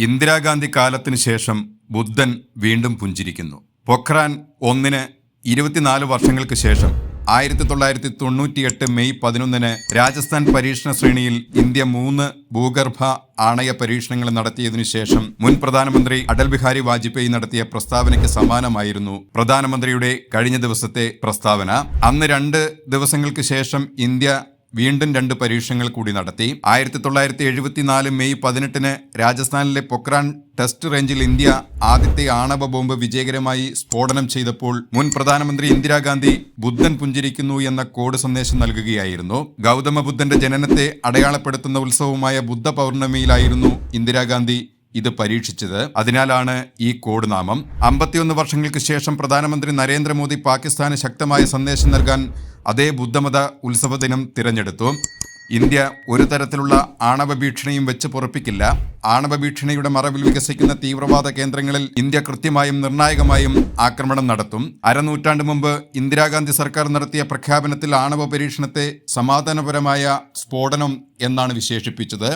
ഇന്ദിരാഗാന്ധി കാലത്തിനു ശേഷം ബുദ്ധൻ വീണ്ടും പുഞ്ചിരിക്കുന്നു. പൊഖ്റാൻ 1 24 വർഷങ്ങൾക്ക് ശേഷം 1998 മെയ് 11 രാജസ്ഥാൻ പരീക്ഷണ ശ്രേണിയിൽ ഇന്ത്യ 3 ഭൂഗർഭ ആണയ പരീക്ഷണങ്ങൾ നടത്തിയതിനു ശേഷം മുൻ പ്രധാനമന്ത്രി അടൽ ബിഹാരി വാജ്പേയി നടത്തിയ പ്രസ്താവനയ്ക്ക് സമാനമായിരുന്നു പ്രധാനമന്ത്രിയുടെ കഴിഞ്ഞ ദിവസത്തെ പ്രസ്താവന. അന്ന് 2 ദിവസങ്ങൾക്ക് ശേഷം ഇന്ത്യ വീണ്ടും 2 പരീക്ഷണങ്ങൾ കൂടി നടത്തി. 1974 മെയ് 18 രാജസ്ഥാനിലെ പൊഖ്റാൻ ടെസ്റ്റ് റേഞ്ചിൽ ഇന്ത്യ ആദ്യത്തെ ആണവ ബോംബ് വിജയകരമായി സ്ഫോടനം ചെയ്തപ്പോൾ മുൻ പ്രധാനമന്ത്രി ഇന്ദിരാഗാന്ധി ബുദ്ധൻ പുഞ്ചിരിക്കുന്നു എന്ന കോഡ് സന്ദേശം നൽകുകയായിരുന്നു. ഗൗതമ ബുദ്ധന്റെ ജനനത്തെ അടയാളപ്പെടുത്തുന്ന ഉത്സവമായ ബുദ്ധ പൗർണമിയിലായിരുന്നു ഇന്ദിരാഗാന്ധി ഇത് പരീക്ഷിച്ചത്. അതിനാലാണ് ഈ കോഡ് നാമം. 51 വർഷങ്ങൾക്ക് ശേഷം പ്രധാനമന്ത്രി നരേന്ദ്രമോദി പാകിസ്ഥാന് ശക്തമായ സന്ദേശം നൽകാൻ അതേ ബുദ്ധമത ഉത്സവ ദിനം തിരഞ്ഞെടുത്തു. ഇന്ത്യ ഒരു തരത്തിലുള്ള ആണവ ഭീഷണിയും വെച്ച് പൊറപ്പിക്കില്ല. ആണവ ഭീഷണിയുടെ മറവിൽ വികസിക്കുന്ന തീവ്രവാദ കേന്ദ്രങ്ങളിൽ ഇന്ത്യ കൃത്യമായും നിർണായകമായും ആക്രമണം നടത്തും. അരനൂറ്റാണ്ട് മുമ്പ് ഇന്ദിരാഗാന്ധി സർക്കാർ നടത്തിയ പ്രഖ്യാപനത്തിൽ ആണവ പരീക്ഷണത്തെ സമാധാനപരമായ സ്ഫോടനം എന്നാണ് വിശേഷിപ്പിച്ചത്.